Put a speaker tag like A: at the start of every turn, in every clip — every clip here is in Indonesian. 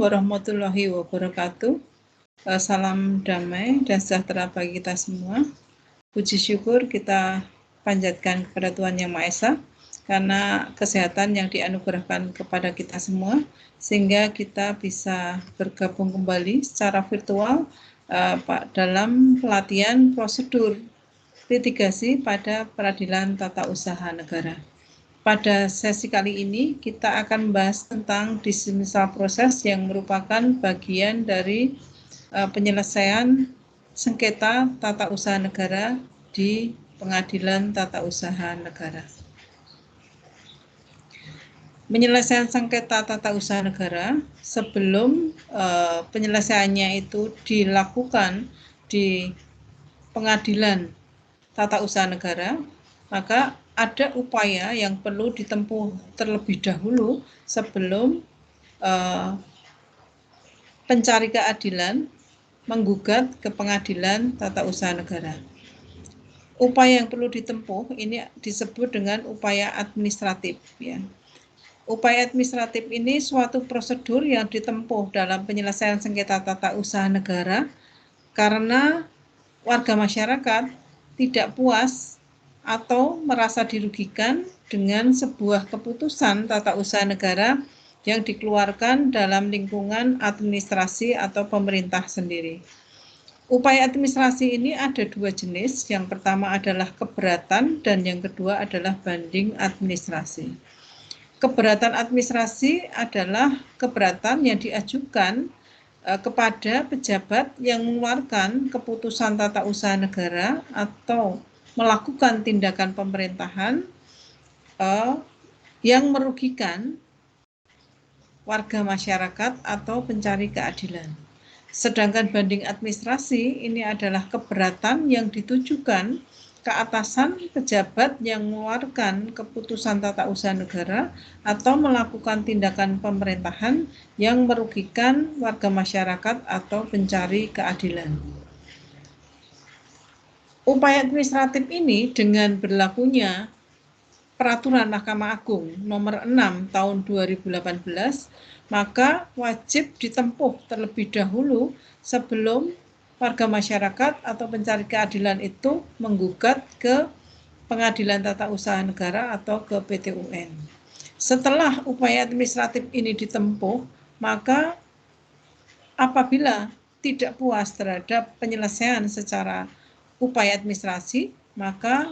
A: warahmatullahi wabarakatuh. Salam damai dan sejahtera bagi kita semua. Puji syukur kita panjatkan kepada Tuhan Yang Maha Esa karena kesehatan yang dianugerahkan kepada kita semua, sehingga kita bisa bergabung kembali secara virtual dalam pelatihan prosedur litigasi pada peradilan tata usaha negara. Pada sesi kali ini kita akan membahas tentang dismissal proses yang merupakan bagian dari penyelesaian sengketa tata usaha negara di Pengadilan Tata Usaha Negara. Penyelesaian sengketa tata usaha negara sebelum penyelesaiannya itu dilakukan di Pengadilan Tata Usaha Negara, maka ada upaya yang perlu ditempuh terlebih dahulu sebelum pencari keadilan menggugat ke Pengadilan Tata Usaha Negara. Upaya yang perlu ditempuh ini disebut dengan upaya administratif, ya. Upaya administratif ini suatu prosedur yang ditempuh dalam penyelesaian sengketa tata usaha negara karena warga masyarakat tidak puas atau merasa dirugikan dengan sebuah keputusan tata usaha negara yang dikeluarkan dalam lingkungan administrasi atau pemerintah sendiri. Upaya administrasi ini ada dua jenis, yang pertama adalah keberatan dan yang kedua adalah banding administrasi. Keberatan administrasi adalah keberatan yang diajukan kepada pejabat yang mengeluarkan keputusan tata usaha negara atau melakukan tindakan pemerintahan yang merugikan warga masyarakat atau pencari keadilan. Sedangkan banding administrasi ini adalah keberatan yang ditujukan ke atasan pejabat yang mengeluarkan keputusan tata usaha negara atau melakukan tindakan pemerintahan yang merugikan warga masyarakat atau pencari keadilan. Upaya administratif ini dengan berlakunya Peraturan Mahkamah Agung nomor 6 tahun 2018, maka wajib ditempuh terlebih dahulu sebelum warga masyarakat atau pencari keadilan itu menggugat ke Pengadilan Tata Usaha Negara atau ke PT UN. Setelah upaya administratif ini ditempuh, maka apabila tidak puas terhadap penyelesaian secara upaya administrasi, maka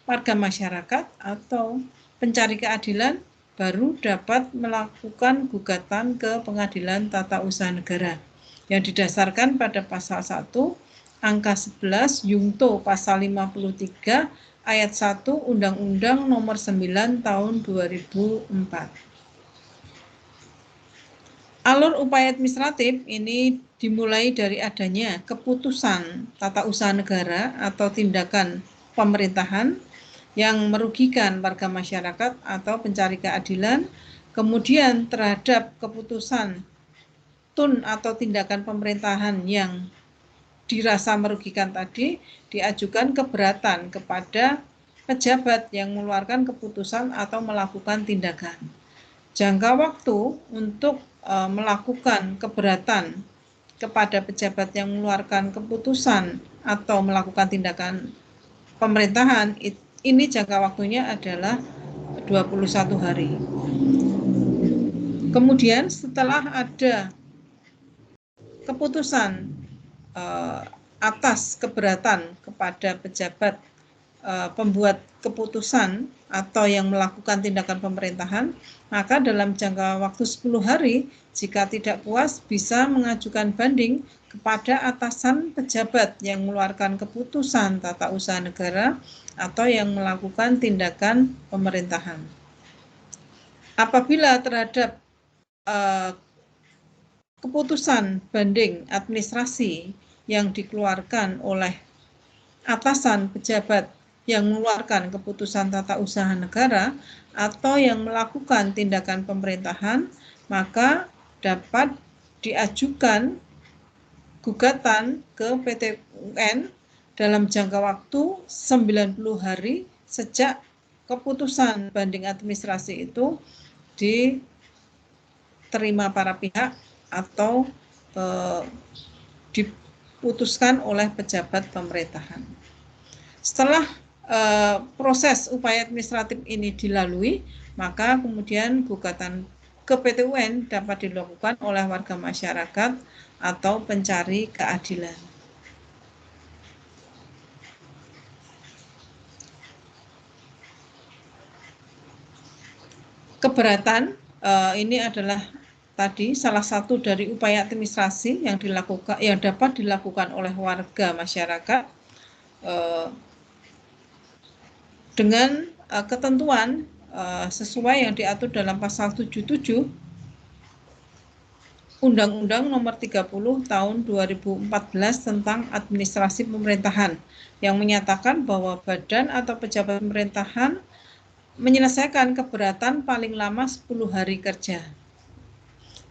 A: warga masyarakat atau pencari keadilan baru dapat melakukan gugatan ke Pengadilan Tata Usaha Negara yang didasarkan pada pasal 1 angka 11 Yungto pasal 53 ayat 1 Undang-Undang nomor 9 tahun 2004. Alur upaya administratif ini dimulai dari adanya keputusan tata usaha negara atau tindakan pemerintahan yang merugikan warga masyarakat atau pencari keadilan, kemudian terhadap keputusan tun atau tindakan pemerintahan yang dirasa merugikan tadi, diajukan keberatan kepada pejabat yang mengeluarkan keputusan atau melakukan tindakan. Jangka waktu untuk melakukan keberatan kepada pejabat yang mengeluarkan keputusan atau melakukan tindakan pemerintahan, ini jangka waktunya adalah 21 hari. Kemudian setelah ada keputusan atas keberatan kepada pejabat pembuat keputusan atau yang melakukan tindakan pemerintahan, maka dalam jangka waktu 10 hari, jika tidak puas bisa mengajukan banding kepada atasan pejabat yang mengeluarkan keputusan tata usaha negara atau yang melakukan tindakan pemerintahan. Apabila terhadap keputusan banding administrasi yang dikeluarkan oleh atasan pejabat yang mengeluarkan keputusan tata usaha negara atau yang melakukan tindakan pemerintahan, maka dapat diajukan gugatan ke PT UN dalam jangka waktu 90 hari sejak keputusan banding administrasi itu diterima para pihak atau diputuskan oleh pejabat pemerintahan. Setelah proses upaya administratif ini dilalui, maka kemudian gugatan ke PT UN dapat dilakukan oleh warga masyarakat atau pencari keadilan. Keberatan ini adalah tadi salah satu dari upaya administrasi yang dapat dilakukan oleh warga masyarakat dengan ketentuan sesuai yang diatur dalam pasal 77 Undang-Undang Nomor 30 Tahun 2014 tentang Administrasi Pemerintahan yang menyatakan bahwa badan atau pejabat pemerintahan menyelesaikan keberatan paling lama 10 hari kerja.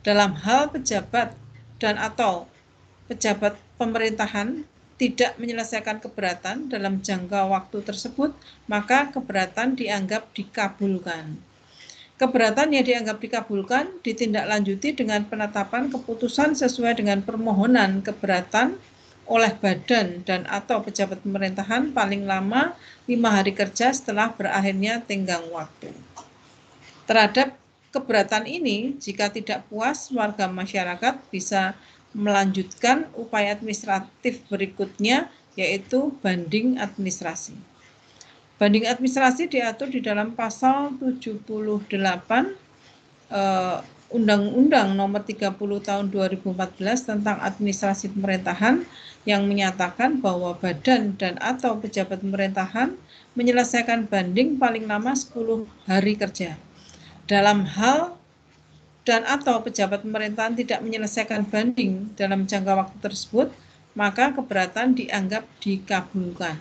A: Dalam hal pejabat dan atau pejabat pemerintahan tidak menyelesaikan keberatan dalam jangka waktu tersebut, maka keberatan dianggap dikabulkan. Keberatan yang dianggap dikabulkan ditindaklanjuti dengan penetapan keputusan sesuai dengan permohonan keberatan oleh badan dan atau pejabat pemerintahan paling lama 5 hari kerja setelah berakhirnya tenggang waktu. Terhadap keberatan ini, jika tidak puas, warga masyarakat bisa melanjutkan upaya administratif berikutnya, yaitu banding administrasi. Banding administrasi diatur di dalam pasal 78 Undang-Undang Nomor 30 Tahun 2014 tentang Administrasi Pemerintahan yang menyatakan bahwa badan dan atau pejabat pemerintahan menyelesaikan banding paling lama 10 hari kerja. Dalam hal dan atau pejabat pemerintahan tidak menyelesaikan banding dalam jangka waktu tersebut, maka keberatan dianggap dikabulkan.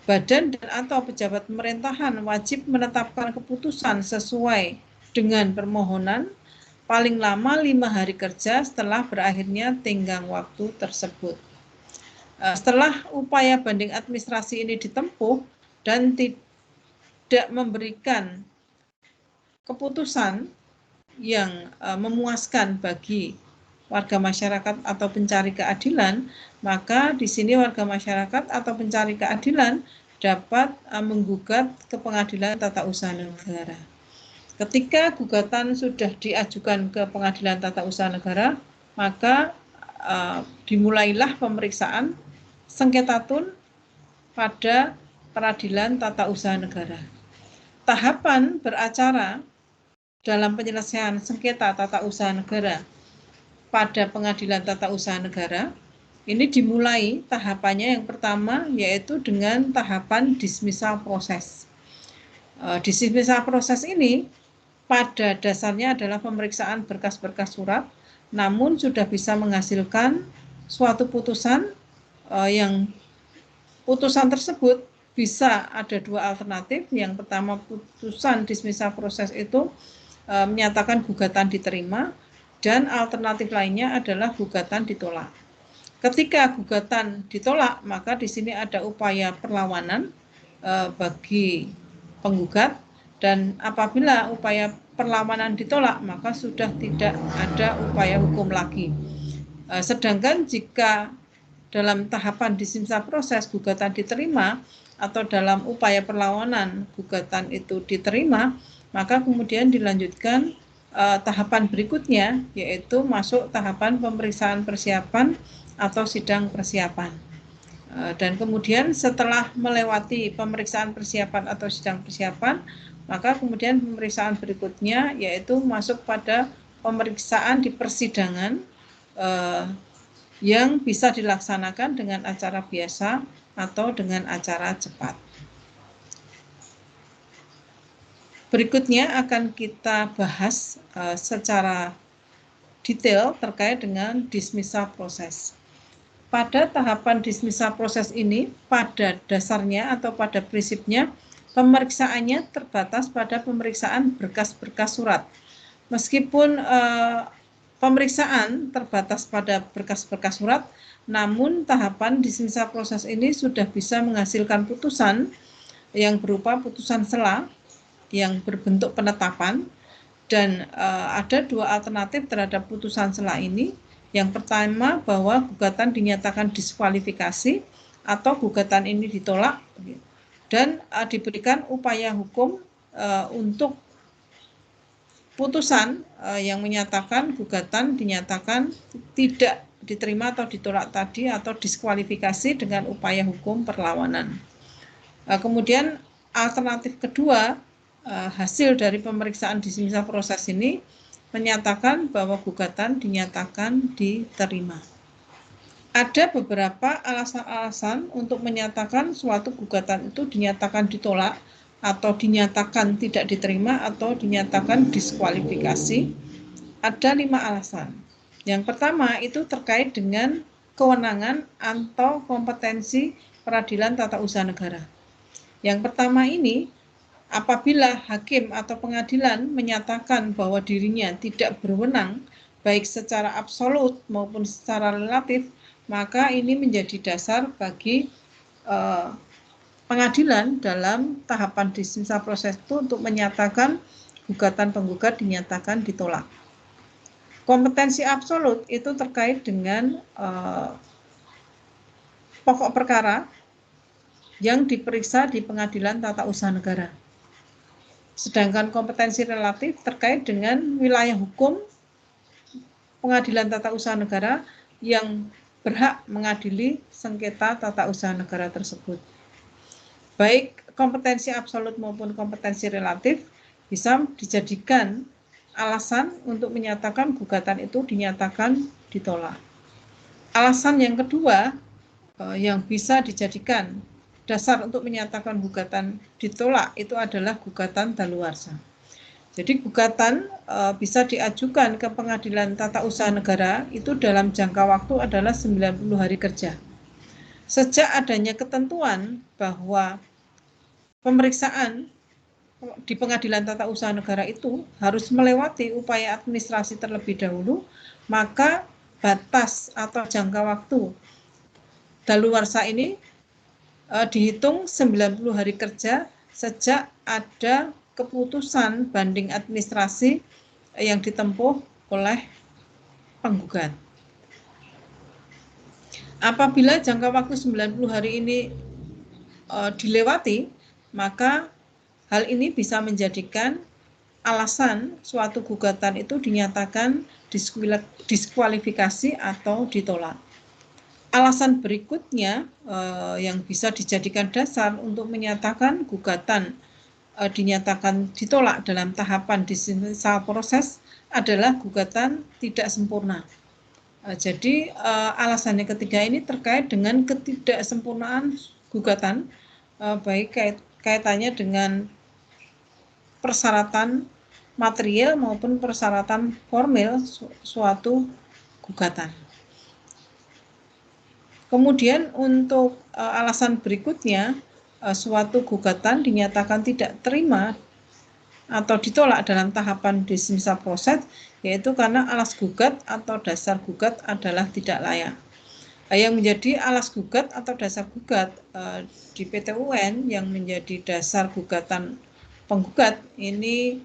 A: Badan dan atau pejabat pemerintahan wajib menetapkan keputusan sesuai dengan permohonan paling lama 5 hari kerja setelah berakhirnya tenggang waktu tersebut. Setelah upaya banding administrasi ini ditempuh dan tidak memberikan keputusan yang memuaskan bagi warga masyarakat atau pencari keadilan, maka di sini warga masyarakat atau pencari keadilan dapat menggugat ke Pengadilan Tata Usaha Negara. Ketika gugatan sudah diajukan ke Pengadilan Tata Usaha Negara, maka dimulailah pemeriksaan sengketa tun pada Peradilan Tata Usaha Negara. Tahapan beracara dalam penyelesaian sengketa tata usaha negara pada Pengadilan Tata Usaha Negara ini dimulai tahapannya yang pertama yaitu dengan tahapan dismissal proses. Dismissal proses ini pada dasarnya adalah pemeriksaan berkas-berkas surat, namun sudah bisa menghasilkan suatu putusan yang putusan tersebut bisa ada dua alternatif. Yang pertama, putusan dismissal proses itu menyatakan gugatan diterima, dan alternatif lainnya adalah gugatan ditolak. Ketika gugatan ditolak, maka di sini ada upaya perlawanan bagi penggugat, dan apabila upaya perlawanan ditolak, maka sudah tidak ada upaya hukum lagi. Sedangkan jika dalam tahapan dismissal proses gugatan diterima atau dalam upaya perlawanan gugatan itu diterima, maka kemudian dilanjutkan tahapan berikutnya, yaitu masuk tahapan pemeriksaan persiapan atau sidang persiapan. Dan kemudian setelah melewati pemeriksaan persiapan atau sidang persiapan, maka kemudian pemeriksaan berikutnya yaitu masuk pada pemeriksaan di persidangan yang bisa dilaksanakan dengan acara biasa atau dengan acara cepat. Berikutnya akan kita bahas secara detail terkait dengan dismissal proses. Pada tahapan dismissal proses ini, pada dasarnya atau pada prinsipnya, pemeriksaannya terbatas pada pemeriksaan berkas-berkas surat. Meskipun pemeriksaan terbatas pada berkas-berkas surat, namun tahapan dismissal proses ini sudah bisa menghasilkan putusan yang berupa putusan sela yang berbentuk penetapan, Dan ada dua alternatif terhadap putusan sela ini. Yang pertama, bahwa gugatan dinyatakan diskualifikasi atau gugatan ini ditolak dan diberikan upaya hukum untuk putusan yang menyatakan gugatan dinyatakan tidak diterima atau ditolak tadi atau diskualifikasi dengan upaya hukum perlawanan. Kemudian alternatif kedua, hasil dari pemeriksaan dismisal proses ini menyatakan bahwa gugatan dinyatakan diterima. Ada beberapa alasan-alasan untuk menyatakan suatu gugatan itu dinyatakan ditolak atau dinyatakan tidak diterima atau dinyatakan diskualifikasi. Ada 5 alasan. Yang pertama itu terkait dengan kewenangan atau kompetensi peradilan tata usaha negara. Yang pertama ini, apabila hakim atau pengadilan menyatakan bahwa dirinya tidak berwenang baik secara absolut maupun secara relatif, maka ini menjadi dasar bagi pengadilan dalam tahapan dismisal proses itu untuk menyatakan gugatan penggugat dinyatakan ditolak. Kompetensi absolut itu terkait dengan pokok perkara yang diperiksa di pengadilan tata usaha negara. Sedangkan kompetensi relatif terkait dengan wilayah hukum pengadilan tata usaha negara yang berhak mengadili sengketa tata usaha negara tersebut. Baik kompetensi absolut maupun kompetensi relatif bisa dijadikan alasan untuk menyatakan gugatan itu dinyatakan ditolak. Alasan yang kedua yang bisa dijadikan dasar untuk menyatakan gugatan ditolak itu adalah gugatan daluarsa. Jadi gugatan bisa diajukan ke pengadilan tata usaha negara itu dalam jangka waktu adalah 90 hari kerja. Sejak adanya ketentuan bahwa pemeriksaan di pengadilan tata usaha negara itu harus melewati upaya administrasi terlebih dahulu, maka batas atau jangka waktu daluarsa ini dihitung 90 hari kerja sejak ada keputusan banding administrasi yang ditempuh oleh penggugat. Apabila jangka waktu 90 hari ini dilewati, maka hal ini bisa menjadikan alasan suatu gugatan itu dinyatakan diskualifikasi atau ditolak. Alasan berikutnya yang bisa dijadikan dasar untuk menyatakan gugatan dinyatakan ditolak dalam tahapan dismisal proses adalah gugatan tidak sempurna. Jadi alasan yang ketiga ini terkait dengan ketidaksempurnaan gugatan, baik kaitannya dengan persyaratan material maupun persyaratan formil suatu gugatan. Kemudian untuk alasan berikutnya, suatu gugatan dinyatakan tidak terima atau ditolak dalam tahapan dismisal proses, yaitu karena alas gugat atau dasar gugat adalah tidak layak. Yang menjadi alas gugat atau dasar gugat di PT UN yang menjadi dasar gugatan penggugat ini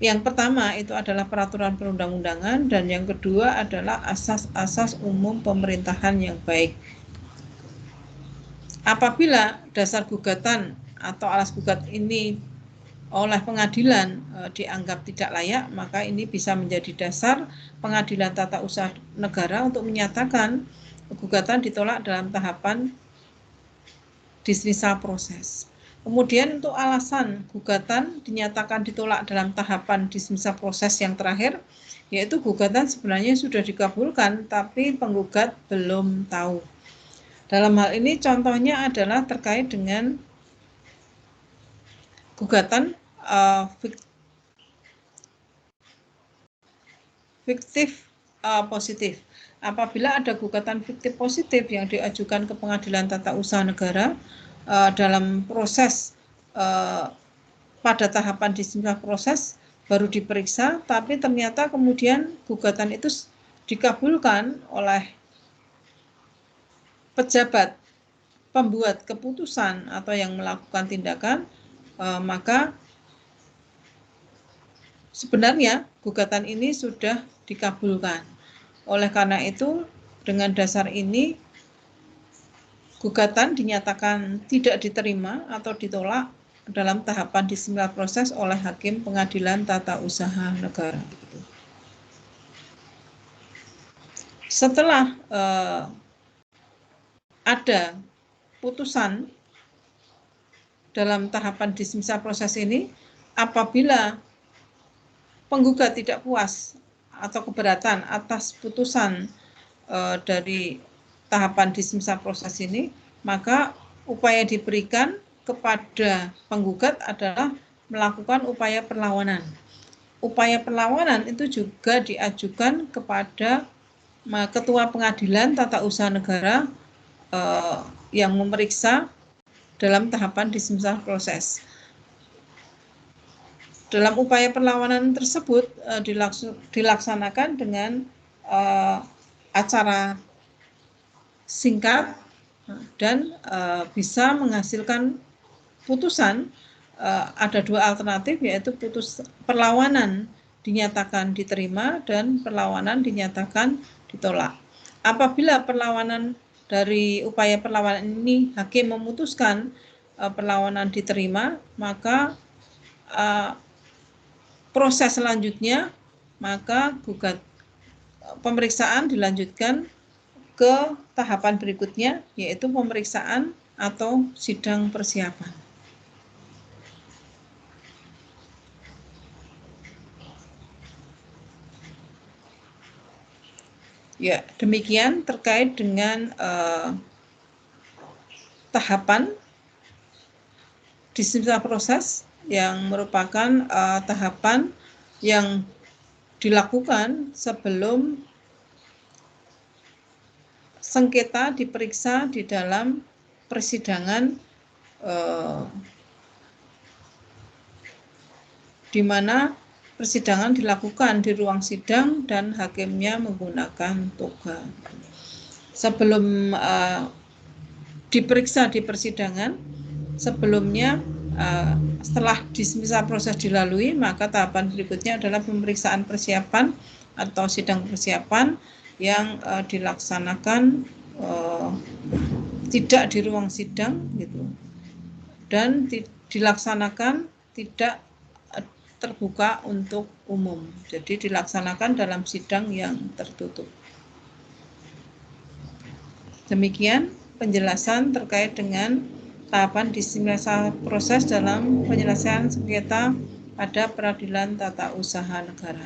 A: yang pertama itu adalah peraturan perundang-undangan dan yang kedua adalah asas-asas umum pemerintahan yang baik. Apabila dasar gugatan atau alas gugat ini oleh pengadilan dianggap tidak layak, maka ini bisa menjadi dasar pengadilan tata usaha negara untuk menyatakan gugatan ditolak dalam tahapan dismisal proses. Kemudian untuk alasan gugatan dinyatakan ditolak dalam tahapan dismisal proses yang terakhir, yaitu gugatan sebenarnya sudah dikabulkan tapi penggugat belum tahu. Dalam hal ini contohnya adalah terkait dengan gugatan fiktif positif. Apabila ada gugatan fiktif positif yang diajukan ke pengadilan tata usaha negara dalam proses pada tahapan dismisal proses baru diperiksa, tapi ternyata kemudian gugatan itu dikabulkan oleh pejabat pembuat keputusan atau yang melakukan tindakan, maka sebenarnya gugatan ini sudah dikabulkan. Oleh karena itu, dengan dasar ini gugatan dinyatakan tidak diterima atau ditolak dalam tahapan disiplin proses oleh Hakim Pengadilan Tata Usaha Negara. Setelah ada putusan dalam tahapan disiplin proses ini, apabila penggugat tidak puas atau keberatan atas putusan dari tahapan disiplin proses ini, maka upaya diberikan kepada penggugat adalah melakukan upaya perlawanan. Upaya perlawanan itu juga diajukan kepada Ketua Pengadilan Tata Usaha Negara yang memeriksa dalam tahapan disiplin proses. Dalam upaya perlawanan tersebut dilaksanakan dengan acara singkat dan bisa menghasilkan putusan. Ada dua alternatif, yaitu perlawanan dinyatakan diterima dan perlawanan dinyatakan ditolak. Apabila perlawanan dari upaya perlawanan ini hakim memutuskan perlawanan diterima, maka proses selanjutnya maka pemeriksaan dilanjutkan ke tahapan berikutnya, yaitu pemeriksaan atau sidang persiapan. Ya, demikian terkait dengan tahapan disiplin proses yang merupakan tahapan yang dilakukan sebelum sengketa diperiksa di dalam persidangan di mana persidangan dilakukan di ruang sidang dan hakimnya menggunakan toga. Sebelum diperiksa di persidangan, sebelumnya setelah disiplin proses dilalui, maka tahapan berikutnya adalah pemeriksaan persiapan atau sidang persiapan yang dilaksanakan tidak di ruang sidang gitu, dan dilaksanakan tidak terbuka untuk umum. Jadi dilaksanakan dalam sidang yang tertutup. Demikian penjelasan terkait dengan tahapan disiplin proses dalam penyelesaian sengketa pada Peradilan Tata Usaha Negara.